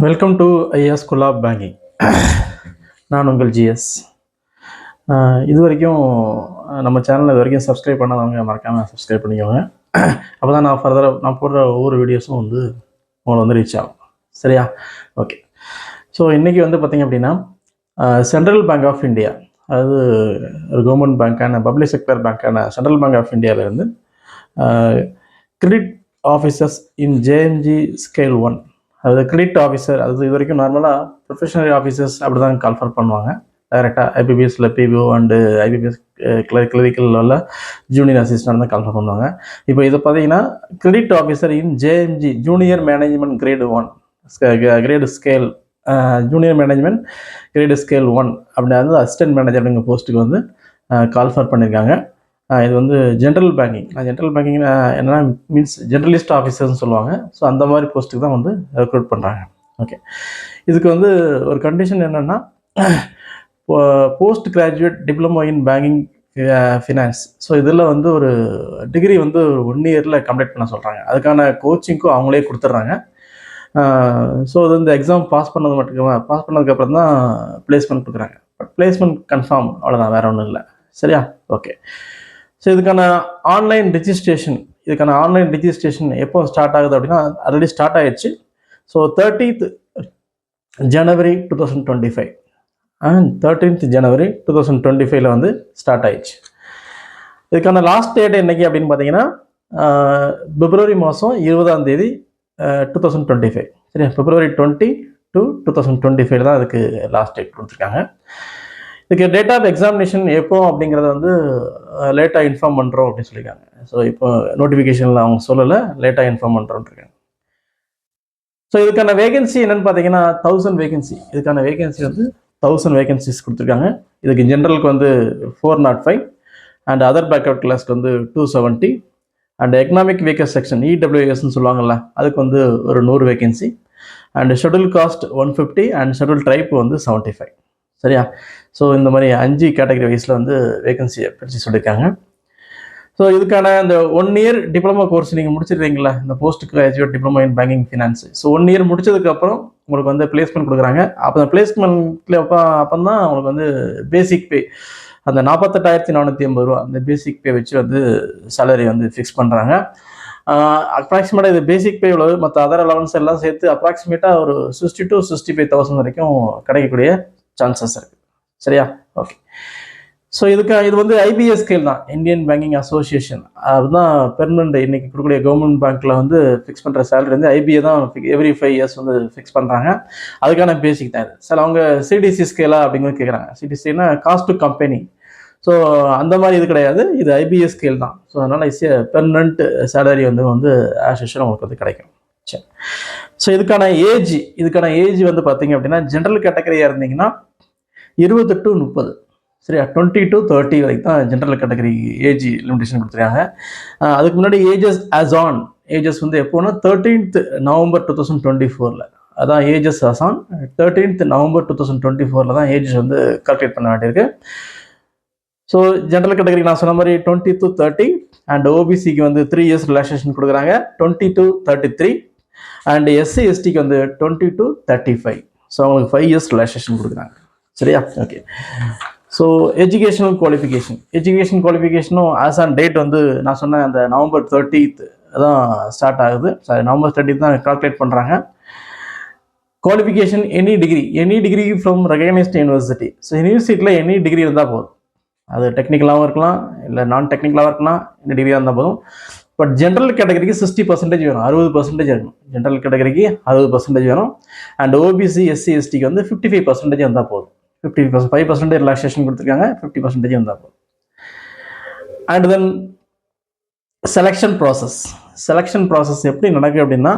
Welcome to ஐயா school of banking. நான் உங்கள் ஜிஎஸ். இது வரைக்கும் நம்ம சேனலில் இது வரைக்கும் சப்ஸ்கிரைப் பண்ணாதவங்க மறக்காமல் சப்ஸ்கிரைப் பண்ணிக்கோங்க. அப்போ தான் நான் போடுற ஒவ்வொரு வீடியோஸும் உங்களை ரீச் ஆகும். சரியா? ஓகே. ஸோ இன்றைக்கி பார்த்திங்க அப்படின்னா சென்ட்ரல் பேங்க் ஆஃப் இந்தியா, அதாவது ஒரு கவர்மெண்ட் பேங்க்கான பப்ளிக் செக்டர் பேங்க்கான சென்ட்ரல் பேங்க் ஆஃப் இந்தியாவிலேருந்து credit officers in JMG scale 1, அதாவது கிரெடிட் ஆஃபீஸர், அது இது வரைக்கும் நார்மலாக ப்ரொஃபஷனல் ஆஃபீஸர்ஸ் அப்படி தான் கால்ஃபர் பண்ணுவாங்க டைரெக்டாக. ஐபிபிஎஸ்சில் பிபிஓ அண்டு ஐபிபிஎஸ் கிளரிக்கலில் ஜூனியர் அசிஸ்டன்ட் தான் கால்ஃபர் பண்ணுவாங்க. இப்போ இதை பார்த்தீங்கன்னா credit officer in JMG junior management grade 1 grade scale, junior management grade scale 1 அப்படின்னா அசிஸ்டன்ட் மேனேஜர் அப்படிங்கிற போஸ்ட்டுக்கு கால்ஃபர் பண்ணியிருக்காங்க. இது ஜென்ரல் பேங்கிங். ஜென்ரல் பேங்கிங் என்னென்னா மீன்ஸ் ஜென்ரலிஸ்ட் ஆஃபீஸர்ஸ்னு சொல்லுவாங்க. ஸோ அந்த மாதிரி போஸ்ட்டுக்கு தான் ரெக்ரூட் பண்ணுறாங்க. ஓகே. இதுக்கு ஒரு கண்டிஷன் என்னென்னா, post graduate diploma in banking finance. So இதில் ஒரு டிகிரி 1 இயரில் கம்ப்ளீட் பண்ண சொல்கிறாங்க. அதுக்கான கோச்சிங்க்கும் அவங்களே கொடுத்துட்றாங்க. ஸோ இந்த எக்ஸாம் பாஸ் பண்ணதுக்கப்புறம் தான் பிளேஸ்மெண்ட் கொடுக்குறாங்க. பட் பிளேஸ்மெண்ட் கன்ஃபார்ம், அவ்வளோதான், வேறு ஒன்றும் இல்லை. சரியா? ஓகே. ஸோ இதுக்கான ஆன்லைன் ரிஜிஸ்ட்ரேஷன் எப்போ ஸ்டார்ட் ஆகுது அப்படின்னா, ஆல்ரெடி ஸ்டார்ட் ஆகிடுச்சு. So 30th January 2025 13th January 2025 start ஆயிடுச்சு. இதுக்கான லாஸ்ட் டேட் என்னைக்கு அப்படின்னு பார்த்தீங்கன்னா February 20 2025. சரியா? February 20 to 2025 தான் அதுக்கு லாஸ்ட் டேட் கொடுத்துருக்காங்க. இதுக்கு டேட் ஆஃப் எக்ஸாமினேஷன் எப்போ அப்படிங்கிறத லேட்டாக இன்ஃபார்ம் பண்ணுறோம் அப்படின்னு சொல்லியிருக்காங்க. ஸோ இப்போ நோட்டிஃபிகேஷனில் அவங்க சொல்லலை, லேட்டாக இன்ஃபார்ம் பண்ணுறோன்ட்ருக்காங்க. ஸோ இதுக்கான வேகன்சி என்னென்னு பார்த்தீங்கன்னா 1000 வேகன்சி. இதுக்கான வேகன்சி 1000 வேகன்சிஸ் கொடுத்துருக்காங்க. இதுக்கு ஜென்ரலுக்கு 405 அண்ட் அதர் பேக்அவுட் கிளாஸ்க்கு 270 அண்ட் எக்கனாமிக் வீக்கர் செக்ஷன் இடபிள்யூஎஸ்ன்னு சொல்லுவாங்கள்ல, அதுக்கு ஒரு 100 vacancy and schedule cost 150 and schedule try 75. சரியா? ஸோ இந்த மாதிரி 5 கேட்டகரி வைஸில் வேகன்சியை பிரித்து சொல்லியிருக்காங்க. ஸோ இதுக்கான இந்த 1 இயர் டிப்ளமோ கோர்ஸ் நீங்கள் முடிச்சிருக்கீங்களா, இந்த post graduate diploma in banking finance. So 1 year முடிச்சதுக்கப்புறம் உங்களுக்கு பிளேஸ்மெண்ட் கொடுக்குறாங்க. அப்போ அந்த பிளேஸ்மெண்ட்டில் அப்போ தான் உங்களுக்கு பேசிக் பே, அந்த 48,480 ரூபா, அந்த பேசிக் பே வச்சு சேலரி ஃபிக்ஸ் பண்ணுறாங்க. அப்ராக்சிமேட்டாக இது பேசிக் பே இவ்வளவு, மற்ற அதர் அலவன்ஸ் எல்லாம் சேர்த்து அப்ராக்சிமேட்டாக ஒரு 60,000 to 65,000 வரைக்கும் கிடைக்கக்கூடிய சான்சஸ் இருக்குது. சரியா? ஓகே. ஸோ இது ஐபிஎஸ் ஸ்கேல் தான், இந்தியன் பேங்கிங் அசோசியேஷன். அதுதான் பெர்மனண்ட் இன்னைக்கு கொடுக்கக்கூடிய கவர்மெண்ட் பேங்க்கில் ஃபிக்ஸ் பண்ணுற சேலரி ஐபிஏ தான் எவ்ரி 5 இயர்ஸ் ஃபிக்ஸ் பண்ணுறாங்க. அதுக்கான பேசிக் தான் இது. சார் அவங்க சிடிசி ஸ்கேலா அப்படிங்கிறது கேட்குறாங்க. சிடிசின்னா காஸ்ட் டு கம்பெனி. ஸோ அந்த மாதிரி இது கிடையாது, இது ஐபிஎஸ் ஸ்கேல் தான். ஸோ அதனால் பெர்மனண்ட் சேலரி ஆஸ் யூஷுவல் உங்களுக்கு கிடைக்கும். சரி. ஸோ இதுக்கான ஏஜ் பார்த்தீங்க அப்படின்னா, ஜென்ரல் கேட்டகரியாக இருந்தீங்கன்னா 20 to 30, சரியா? 20 to 30 வரைக்கும் தான் ஜென்ரல் கேட்டகரி ஏஜ் லிமிடேஷன் கொடுத்துருக்காங்க. அதுக்கு முன்னாடி ஏஜஸ் எப்போன்னா 13th November 2024, அதான் ages as on 13th November 2024 தான் ஏஜஸ் கால்குலேட் பண்ண வேண்டியிருக்கு. ஸோ ஜென்ரல் கேட்டகரி நான் சொன்ன மாதிரி 20 to 30 அண்ட் ஓபிசிக்கு 3 years ரிலாக்ஸேஷன் கொடுக்குறாங்க, 20 to 33 அண்ட் எஸ்சி எஸ்டிக்கு 20 to 35. ஸோ அவங்களுக்கு 5 years ரிலாக்ஸேஷன் கொடுக்குறாங்க. சரியா? ஓகே. ஸோ எஜுகேஷனல் குவாலிஃபிகேஷனும் ஆஸ் ஆன் டேட் நான் சொன்ன அந்த November 30th தான் ஸ்டார்ட் ஆகுது. சாரி, November 30th தான் கால்குலேட் பண்ணுறாங்க. Qualification any degree from recognised university. So யூனிவர்சிட்டியில் எனி டிகிரி இருந்தால் போதும். அது டெக்னிக்கலாகவும் இருக்கலாம், இல்லை நான் டெக்னிக்கலாகவும் இருக்கலாம், இந்த டிகிரியாக இருந்தால் போதும். பட் ஜென்ரல் கேட்டகரிக்கு 60% வேணும், 60% இருக்கணும். ஜென்ரல் கேட்டகரிக்கு 60% வேணும். அண்ட் ஓபிசி எஸ்சி எஸ்டிக்கு 55% இருந்தால் போதும். 5% ரிலாக்ஸேஷன் கொடுத்துருக்காங்க, 50% இருந்தால் போதும். அண்ட் தென் செலெக்ஷன் ப்ராசஸ் எப்படி நடக்குது அப்படின்னா,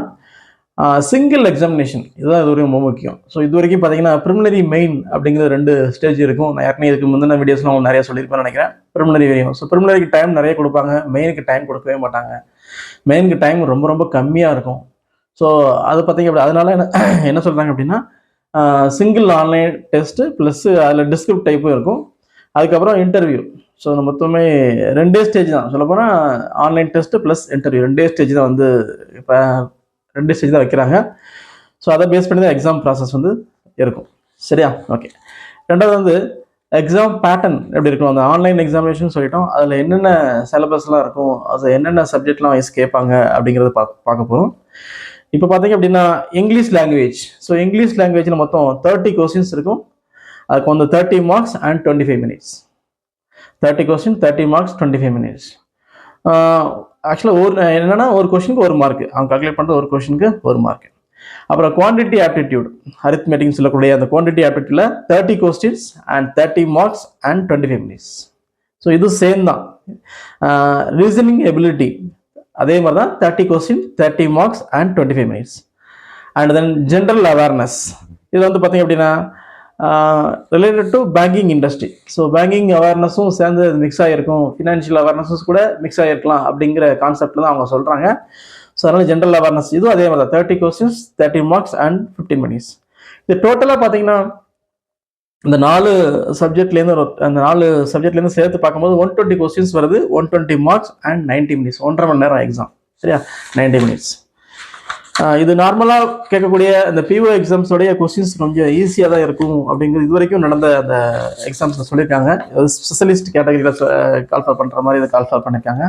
சிங்கிள் எக்ஸாமினேஷன், இதுதான் இது வரைக்கும் ரொம்ப முக்கியம். ஸோ இது வரைக்கும் பார்த்தீங்கன்னா ப்ரிலிமினரி மெயின் அப்படிங்கிற 2 ஸ்டேஜ் இருக்கும். நான் ஏற்கனவே இதுக்கு முந்தின வீடியோஸ்லாம் அவங்க நிறைய சொல்லியிருப்பேன்னு நினைக்கிறேன். ப்ரிலிமினரி வரையும். ஸோ ப்ரிலிமினரிக்கு டைம் நிறைய கொடுப்பாங்க, மெயினுக்கு டைம் கொடுக்கவே மாட்டாங்க. மெயினுக்கு டைம் ரொம்ப ரொம்ப கம்மியாக இருக்கும். ஸோ அது பார்த்தீங்க அப்படி, அதனால என்ன சொல்கிறாங்க அப்படின்னா, சிங்கிள் ஆன்லைன் டெஸ்ட்டு ப்ளஸ் அதில் டிஸ்கிரிப்ட் டைப்பும் இருக்கும். அதுக்கப்புறம் இன்டர்வியூ. ஸோ மொத்தமே 2 ஸ்டேஜ் தான். சொல்லப்போனால் online test plus interview 2 stage தான் இப்போ 2 ஸ்டேஜ் தான் வைக்கிறாங்க. ஸோ அதை பேஸ் பண்ணி தான் எக்ஸாம் ப்ராசஸ் வந்து இருக்கும். சரியா? ஓகே. ரெண்டாவது வந்து எக்ஸாம் பேட்டர்ன் எப்படி இருக்கும், அந்த ஆன்லைன் எக்ஸாமினேஷன் சொல்லிட்டோம். அதில் என்னென்ன சிலபஸ்லாம் இருக்கும், அது என்னென்ன சப்ஜெக்ட்லாம் வைஸ் கேட்பாங்க அப்படிங்கிறத பார்க்க போகிறோம். இப்போ பார்த்தீங்க அப்படின்னா இங்கிலீஷ் லாங்குவேஜ். ஸோ இங்கிலீஷ் லாங்குவேஜில் மொத்தம் 30 கொஸ்டின்ஸ் இருக்கும். அதுக்கு வந்து 30 marks and 25 minutes. 30 question 30 marks 25 minutes. ஆக்சுவலாக என்னென்னா ஒரு கொஸ்டினுக்கு ஒரு மார்க், அவங்க கால்குலேட் பண்ணுறது ஒரு கொஸ்டினுக்கு ஒரு மார்க். அப்புறம் குவான்டிட்டி ஆப்டிடியூட், அரித்மெட்டிக்னு சொல்லக்கூடிய அந்த குவான்டிட்டி ஆப்டிடியூட்ல 30 questions and 30 marks and 25 minutes. So இது சேம் தான். ரீசனிங் எபிலிட்டி அதே மாதிரி தான் 30 question 30 marks and 25 minutes. And then general awareness, இதில் வந்து பார்த்தீங்க அப்படின்னா related to banking industry. So banking அவேர்னஸும் சேர்ந்து மிக்ஸ் ஆகிருக்கும், ஃபினான்ஷியல் அவேர்னஸஸ் கூட மிக்ஸ் ஆகிருக்கலாம் அப்படிங்கிற கான்செப்டில் தான் அவங்க சொல்கிறாங்க. ஸோ அதனால் ஜென்ரல் அவேர்னஸ் இதுவும் அதே மாதிரி தான் 30 கொஸ்டின்ஸ் 30 மார்க்ஸ் அண்ட் 15 மினிட்ஸ். இது டோட்டலாக பார்த்தீங்கன்னா இந்த 4 சப்ஜெக்ட்லேருந்து சேர்த்து பார்க்கும்போது 120 கொஸ்டின்ஸ் வருது, 120 மார்க்ஸ் அண்ட் 90 மினிட்ஸ், 1.5 மணி நேரம் எக்ஸாம். சரியா? 90 மினிட்ஸ். இது நார்மலாக கேட்கக்கூடிய இந்த பிஓ எக்ஸாம்ஸோடைய கொஸ்டின்ஸ் கொஞ்சம் ஈஸியாக தான் இருக்கும் அப்படிங்கிறது இது வரைக்கும் நடந்த அந்த எக்ஸாம்ஸில் சொல்லியிருக்காங்க. ஸ்பெஷலிஸ்ட் கேட்டகரியில் கால்ஃபார் பண்ணுற மாதிரி இதை கால்ஃபார் பண்ணியிருக்காங்க.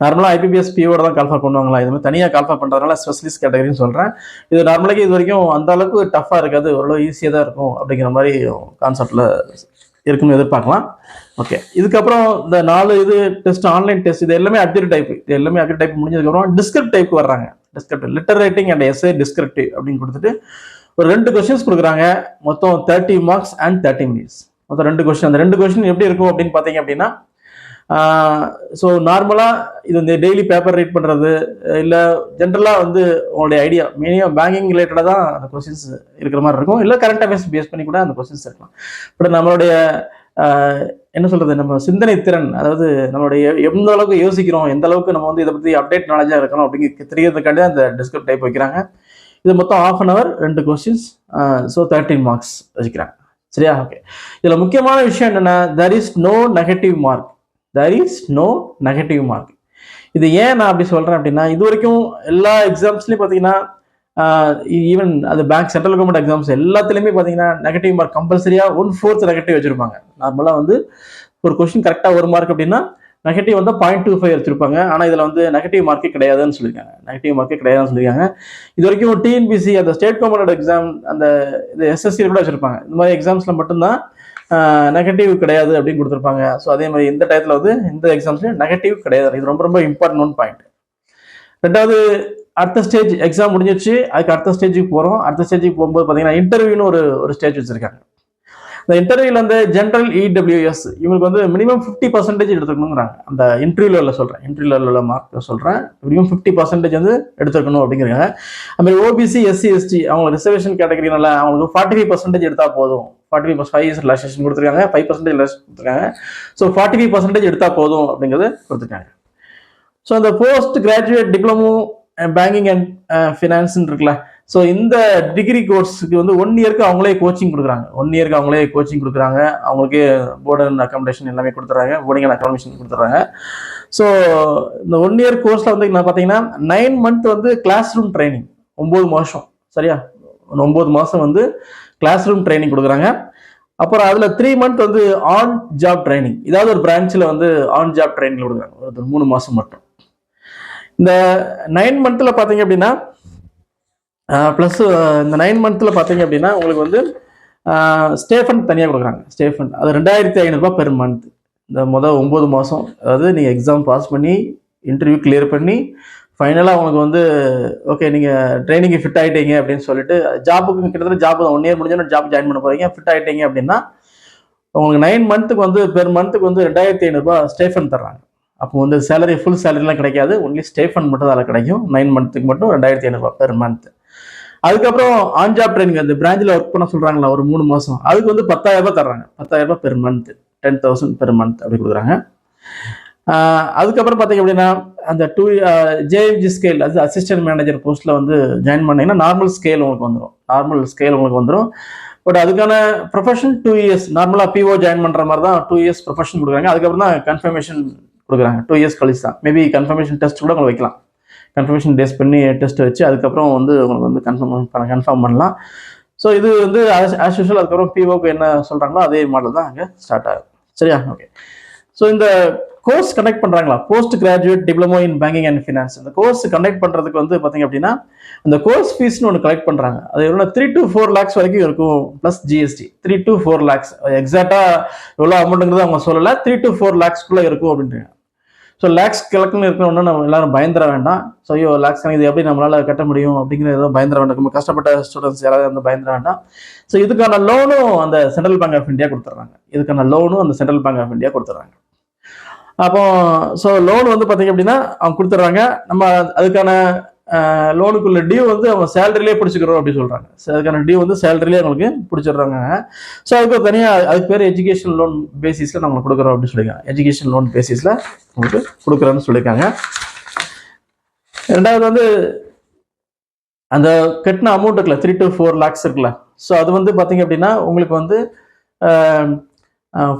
நார்மலாக ஐபிபிஎஸ் பிஓட தான் கால்ஃபார் பண்ணுவாங்களா, இது மாதிரி தனியாக கால்ஃபார் பண்ணுறதுனால ஸ்பெஷலிஸ்ட் கேட்டகரின்னு சொல்கிறேன். இது நார்மலாக இது வரைக்கும் அந்த அளவுக்கு டஃப்பாக இருக்காது, ஓரளவு ஈஸியாக தான் இருக்கும் அப்படிங்கிற மாதிரி கான்செப்டில் இருக்குன்னு எதிர்பார்க்கலாம். ஓகே. இதுக்கப்புறம் இந்த 4 இது டெஸ்ட், ஆன்லைன் டெஸ்ட், இது எல்லாமே அப்ஜெக்டிவ் டைப். இது எல்லாமே அப்ஜெக்டிவ் டைப் முடிஞ்சதுக்கப்புறம் டிஸ்கிரிப்ட் டைப் வர்றாங்க. Descriptive letter writing and SA descriptive அப்படின்னு கொடுத்துட்டு ஒரு 2 கொஸ்டின்ஸ் கொடுக்குறாங்க. மொத்தம் 30 மார்க்ஸ் அண்ட் 30 மினிட்ஸ். மொத்தம் 2 கொஸ்டின். அந்த 2 கொஸ்டின் எப்படி இருக்கும் அப்படின்னு பார்த்தீங்க அப்படின்னா, ஸோ நார்மலாக இது இந்த டெய்லி பேப்பர் ரீட் பண்ணுறது இல்லை ஜென்ரலாக வந்து உங்களுடைய ஐடியா மினிமம் பேங்கிங் ரிலேட்டடாக தான் அந்த கொஸ்டின்ஸ் இருக்கிற மாதிரி இருக்கும், இல்லை கரண்ட் அஃபேர்ஸ் பேஸ் பண்ணி கூட அந்த கொஸ்டின்ஸ் இருக்கலாம். பட் நம்மளுடைய என்ன சொல்கிறது, நம்ம சிந்தனை திறன், அதாவது நம்மளுடைய எந்த அளவுக்கு யோசிக்கிறோம், எந்த அளவுக்கு நம்ம வந்து இதை பற்றி அப்டேட் நாலேஜாக இருக்கணும் அப்படிங்கிற தெரியறதுக்காண்டி அந்த டிஸ்கிரிப்ட் டைப் வைக்கிறாங்க. இது மொத்தம் 1/2 hour 2 கொஸ்டின்ஸ், ஸோ 13 மார்க்ஸ் வச்சுக்கிறாங்க. சரியா? ஓகே. இதில் முக்கியமான விஷயம் என்னென்னா, there is no negative mark. இது ஏன் நான் அப்படி சொல்கிறேன் அப்படின்னா, இது வரைக்கும் எல்லா எக்ஸாம்ஸ்லையும் பார்த்தீங்கன்னா ஈவன் அது பேங்க் சென்ட்ரல் கவர்மெண்ட் எக்ஸாம்ஸ் எல்லாத்துலேயுமே பார்த்தீங்கன்னா நெகட்டிவ் மார்க் கம்பல்சரியாக 1/4 நெகட்டிவ் வச்சுருப்பாங்க. நார்மலாக வந்து ஒரு கொஸ்டின் கரெக்டாக ஒரு மார்க் அப்படின்னா நெகட்டிவ் வந்து 0.25 வச்சுருப்பாங்க. ஆனால் இதில் வந்து நெகட்டிவ் மார்க்கே கிடையாதுன்னு சொல்லியிருக்காங்க. இது வரைக்கும் டிஎன்பிசி அந்த ஸ்டேட் கவர்மெண்ட் எக்ஸாம் அந்த இது எஸ்எஸ்சியில் கூட வச்சுருப்பாங்க. இந்த மாதிரி எக்ஸாம்ஸில் மட்டும்தான் நெகட்டிவ் கிடையாது அப்படின்னு கொடுத்துருப்பாங்க. ஸோ அதே மாதிரி இந்த டயத்தில் வந்து இந்த எக்ஸாம்ஸ்லேயும் நெகட்டிவ் கிடையாது. இது ரொம்ப ரொம்ப இம்பார்ட்டன்ட் பாயிண்ட். ரெண்டாவது, அடுத்த ஸ்டேஜ் எக்ஸாம் முடிஞ்சிச்சு, அதுக்கு அடுத்த ஸ்டேஜுக்கு போகிறோம். அடுத்த ஸ்டேஜுக்கு போகும்போது பார்த்தீங்கன்னா இன்டர்வியூன்னு ஒரு ஸ்டேஜ் வச்சுருக்காங்க. இந்த இன்டர்வியூவில் வந்து ஜென்ரல் இடபிள்யூஎஸ் இவங்களுக்கு வந்து மினிமம் 50% எடுத்துக்கணுங்கிறாங்க. அந்த இன்டர்வியூவில் மார்க் சொல்கிறேன், மினிமம் 50% வந்து எடுத்துக்கணும் அப்படிங்கிறாங்க. அதுமாதிரி ஓபிசி எஸ்சி எஸ்டி அவங்க ரிசர்வேஷன் கேட்டகரினால அவங்களுக்கு 45% எடுத்தால் போதும். 45% ரிலாக்ஸேஷன் கொடுத்துருக்காங்க, 5% ரிலாக்ஸேஷன் கொடுத்துருக்காங்க. ஸோ 45% எடுத்தால் போதும் அப்படிங்கிறது கொடுத்துருக்காங்க. ஸோ அந்த post graduate diploma banking and ஃபினான்ஸ்ன்னு இருக்குல்ல, ஸோ இந்த டிகிரி கோர்ஸுக்கு வந்து 1 இயருக்கு அவங்களே கோச்சிங் கொடுக்குறாங்க. அவங்களுக்கு போர்டு அண்ட் அக்காமடேஷன் எல்லாமே கொடுத்துட்றாங்க, போர்டிங் அண்ட் அக்காமடேஷன் கொடுத்துட்றாங்க. ஸோ இந்த 1 இயர் கோர்ஸில் வந்து நான் பார்த்தீங்கன்னா 9 month வந்து கிளாஸ் ரூம் ட்ரைனிங், 9 மாதம். சரியா? 9 மாதம் வந்து கிளாஸ் ரூம் ட்ரைனிங் கொடுக்குறாங்க. அப்புறம் அதில் 3 month வந்து ஆன் ஜாப் ட்ரைனிங், ஏதாவது ஒரு பிரான்ச்சில் வந்து ஆன் ஜாப் ட்ரைனிங் கொடுக்குறாங்க, ஒரு 3 மாதம் மட்டும். இந்த 9 month பார்த்தீங்க அப்படின்னா ப்ளஸ் இந்த 9 month பார்த்தீங்க அப்படின்னா உங்களுக்கு வந்து ஸ்டேஃபண்ட் தனியாக கொடுக்குறாங்க. ஸ்டேஃபண்ட் அது 2500 பெர் மந்த். இந்த 9 மாதம், அதாவது நீங்கள் எக்ஸாம் பாஸ் பண்ணி இன்டர்வியூ கிளியர் பண்ணி ஃபைனலாக அவங்களுக்கு வந்து ஓகே நீங்கள் ட்ரைனிங்கு ஃபிட் ஆகிட்டீங்க அப்படின்னு சொல்லிட்டு ஜாப்புக்கு கிட்டத்தட்ட ஜாப் 1 year முடிஞ்சோன்னா ஜாப் ஜாயின் பண்ண போகிறீங்க, ஃபிட் ஆகிட்டீங்க அப்படின்னா உங்களுக்கு 9 month வந்து பெர் மந்த்துக்கு வந்து 2500 ஸ்டேஃபண்ட் தர்றாங்க. அப்போ வந்து சேலரி ஃபுல் சேலரிலாம் கிடைக்காது, ஒன்லி ஸ்டேஃபண்ட் மட்டும் அதில் கிடைக்கும். 9 monthக்கு மட்டும் 2500 பெர் மந்த். அதுக்கப்புறம் ஆன் ஜாப் ட்ரைனிங் அந்த பிரான்ச்சில் ஒர்க் பண்ண சொல்கிறாங்களா ஒரு 3 மாதம், அதுக்கு வந்து 10,000 தர்றாங்க. 10,000 பெர் மந்த், 10,000 பெர் மந்த் அப்படி கொடுக்குறாங்க. அதுக்கப்புறம் பார்த்தீங்க அப்படின்னா அந்த ஜேஎம்ஜி ஸ்கேல், அது அசிஸ்டன்ட் மேனேஜர் போஸ்ட்டில் வந்து ஜாயின் பண்ணிங்கன்னா நார்மல் ஸ்கேல் உங்களுக்கு வந்துடும். பட் அதுக்கான ப்ரொஃபஷன் 2 years, நார்மலாக பிஓ ஜாயின் பண்ணுற மாதிரி தான் 2 years ப்ரொஃபஷன் கொடுக்குறாங்க. அதுக்கப்புறம் தான் கன்ஃபர்மேஷன் கொடுக்குறாங்க. 2 years கழிச்சு தான் மேபி கன்ஃபர்மேஷன் டெஸ்ட் கூட உங்களுக்கு வைக்கலாம். கன்ஃபர்மேஷன் பேஸ் பண்ணி டெஸ்ட் வச்சு அதுக்கப்புறம் வந்து உங்களுக்கு வந்து கன்ஃபார்ம் பண்ணலாம். ஸோ இது வந்து ஆஸ் யூஷுவல் அதுக்கப்புறம் பிஓக்கு என்ன சொல்கிறாங்களோ அதே மாடல் தான் அங்கே ஸ்டார்ட் ஆகும். சரியா? ஓகே. ஸோ இந்த கோர்ஸ் கண்டக்ட் பண்ணுறாங்களா, post graduate diploma in banking and finance, இந்த கோர்ஸ் கண்டக்ட் பண்ணுறதுக்கு வந்து பார்த்தீங்க அப்படின்னா இந்த கோர்ஸ் ஃபீஸ்னு ஒன்று கலெக்ட் பண்ணுறாங்க. அது எவ்வளோ 3 to 4 lakhs வரைக்கும் இருக்கும் ப்ளஸ் ஜிஎஸ்டி. 3 to 4 lakhs எக்ஸாக்டாக எவ்வளோ அமௌண்ட்டுங்கிறது அவங்க சொல்லலை. 3 to 4 lakhsக்குள்ளே இருக்கும் அப்படின்றாங்க. ஸோ லேக்ஸ் கலெக்ட்னு இருக்கணும்னா நம்ம எல்லாரும் பயந்துட வேண்டாம். ஸோ ஐயோ லேக்ஸ் கணக்கு இது எப்படி நம்மளால் கட்ட முடியும் அப்படிங்கிற ஏதோ பயந்துட வேண்டாம். நம்ம கஷ்டப்பட்ட ஸ்டூடெண்ட்ஸ் யாராவது வந்து பயந்துட வேண்டாம். ஸோ இதுக்கான லோனும் அந்த சென்ட்ரல் பேங்க் ஆஃப் இந்தியா கொடுத்துட்றாங்க. இதுக்கான லோனும் அந்த சென்ட்ரல் பேங்க் ஆஃப் இந்தியா கொடுத்துட்றாங்க. அப்போ ஸோ லோன் வந்து பார்த்தீங்க அப்படின்னா அவங்க கொடுத்துட்றாங்க. நம்ம அதுக்கான லோனுக்குள்ள டியூ வந்து அவங்க சேலரிலே பிடிச்சிக்கிறோம் அப்படின்னு சொல்கிறாங்க. ஸோ அதுக்கான டியூ வந்து சேலரிலே அவங்களுக்கு பிடிச்சிடுறாங்க. ஸோ அதுக்கு தனியாக அதுக்கு பேர் எஜுகேஷன் லோன் பேசிஸில் நம்ம கொடுக்குறோம் அப்படின்னு சொல்லியிருக்காங்க. எஜுகேஷன் லோன் பேசிஸில் உங்களுக்கு கொடுக்குறோன்னு சொல்லியிருக்காங்க. ரெண்டாவது வந்து அந்த கட்டின அமௌண்ட் இருக்குல்ல 3 to 4 lakhs இருக்குல்ல, ஸோ அது வந்து பார்த்தீங்க அப்படின்னா உங்களுக்கு வந்து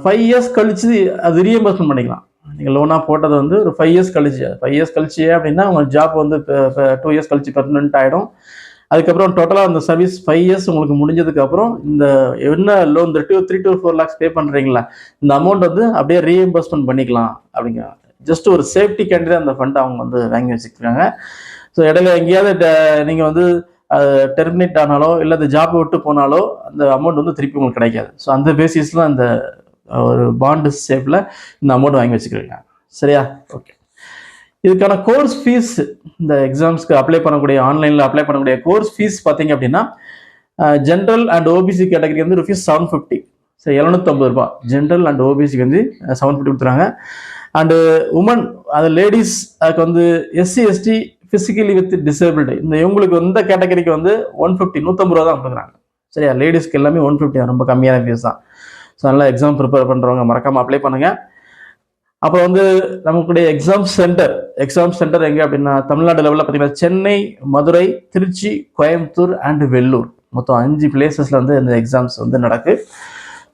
5 years கழிச்சு அது ரீஎம்பர்ஸ்மெண்ட் பண்ணிக்கலாம். நீங்கள் லோனாக போட்டது வந்து ஒரு 5 years கழிச்சு, 5 years கழிச்சு அப்படின்னா உங்களுக்கு ஜாப் வந்து 2 years கழிச்சு பெர்மனெண்ட் ஆகிடும். அதுக்கப்புறம் டோட்டலாக அந்த சர்வீஸ் 5 years உங்களுக்கு முடிஞ்சதுக்கப்புறம் இந்த என்ன லோன் 3 to 4 lakhs பே பண்ணுறீங்களா இந்த அமௌண்ட் வந்து அப்படியே ரீஎம்பர்ஸ்மெண்ட் பண்ணிக்கலாம் அப்படிங்கிறாங்க. ஜஸ்ட் ஒரு சேஃப்டி கேண்டி அந்த ஃபண்டை அவங்க வந்து வாங்கி வச்சுருக்காங்க. ஸோ இடையில எங்கேயாவது நீங்கள் வந்து டெர்மினேட் ஆனாலோ இல்லை அந்த ஜாப் விட்டு போனாலோ அந்த அமௌண்ட் வந்து திருப்பி உங்களுக்கு கிடைக்காது. ஸோ அந்த பேசிஸில் அந்த ஒரு பாண்டு சேஃபில் இந்த அமௌண்ட் வாங்கி வச்சுக்கிறீங்க. சரியா? ஓகே. இதுக்கான கோர்ஸ் ஃபீஸ் இந்த எக்ஸாம்ஸ்க்கு அப்ளை பண்ணக்கூடிய ஆன்லைனில் அப்ளை பண்ணக்கூடிய கோர்ஸ் ஃபீஸ் பார்த்தீங்க அப்படின்னா ஜென்ரல் அண்ட் ஓபிசி கேட்டகரி வந்து ருபீஸ் 750. சரி, 750 ரூபாய். ஜென்ரல் அண்ட் ஓபிசிக்கு வந்து 750 கொடுத்துறாங்க. அண்டு உமன் அது லேடிஸ் அதுக்கு வந்து SC ST physically with disability இந்த இவங்களுக்கு இந்த கேட்டகரிக்கு வந்து 150 ரூபா தான் கொடுக்குறாங்க. சரியா? லேடிஸ்க்கு எல்லாமே 150 ரொம்ப கம்மியான ஃபீஸ் தான். ஸோ நல்லா எக்ஸாம் ப்ரிப்பேர் பண்ணுறவங்க மறக்காமல் அப்ளை பண்ணுங்கள். அப்புறம் வந்து நமக்குடைய எக்ஸாம் சென்டர் எங்கே அப்படின்னா தமிழ்நாடு லெவலில் பார்த்தீங்கன்னா சென்னை, மதுரை, திருச்சி, கோயம்புத்தூர் அண்டு வெள்ளூர் மொத்தம் 5 பிளேசஸில் வந்து இந்த எக்ஸாம்ஸ் வந்து நடக்கு.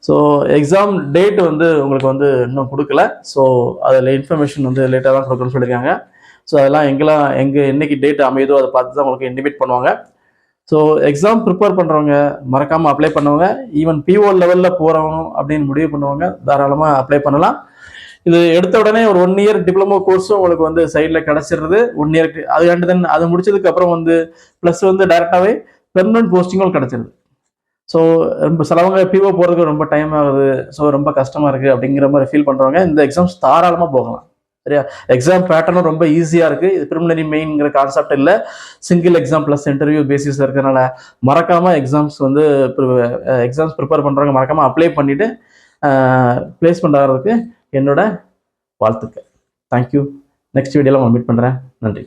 ஸோ எக்ஸாம் டேட் வந்து உங்களுக்கு வந்து இன்னும் கொடுக்கல. ஸோ அதில் இன்ஃபர்மேஷன் வந்து லேட்டாக தான் கொடுக்கணும்னு சொல்லியிருக்காங்க. ஸோ அதெல்லாம் எங்கே என்னைக்கு டேட் அமையுதோ அதை பார்த்து தான் உங்களுக்கு இன்டிமேட் பண்ணுவாங்க. ஸோ எக்ஸாம் ப்ரிப்பேர் பண்ணுறவங்க மறக்காமல் அப்ளை பண்ணுவாங்க. ஈவன் பிஓ லெவலில் போகிறவங்க அப்படின்னு முடிவு பண்ணுவாங்க தாராளமாக அப்ளை பண்ணலாம். இது எடுத்த உடனே ஒரு 1 year டிப்ளமோ கோர்ஸும் உங்களுக்கு வந்து சைடில் கிடச்சிடுறது 1 year. அது முடிச்சதுக்கு அப்புறம் வந்து ப்ளஸ் வந்து டைரெக்டாகவே பெர்மனன்ட் போஸ்டிங்கும் கிடச்சிருது. ஸோ ரொம்ப சிலவங்க பிஓ போகிறதுக்கு ரொம்ப டைம் ஆகுது, ஸோ ரொம்ப கஷ்டமாக இருக்குது அப்படிங்கிற மாதிரி ஃபீல் பண்ணுறவங்க இந்த எக்ஸாம்ஸ் தாராளமாக போகலாம். சரியா? எக்ஸாம் பேட்டர்னும் ரொம்ப ஈஸியாக இருக்குது. இது ப்ரிலிமினரி மெயின்ங்கிற கான்செப்ட் இல்லை, சிங்கிள் எக்ஸாம் ப்ளஸ் இன்டர்வியூ பேசிஸில் இருக்கிறனால மறக்காமல் எக்ஸாம்ஸ் ப்ரிப்பேர் பண்ணுறவங்க மறக்காமல் அப்ளை பண்ணிவிட்டு பிளேஸ்மெண்ட் ஆகிறதுக்கு என்னோட வாழ்த்துக்கள். தேங்க்யூ. நெக்ஸ்ட் வீடியோவில் மீட் பண்ணுறேன். நன்றி.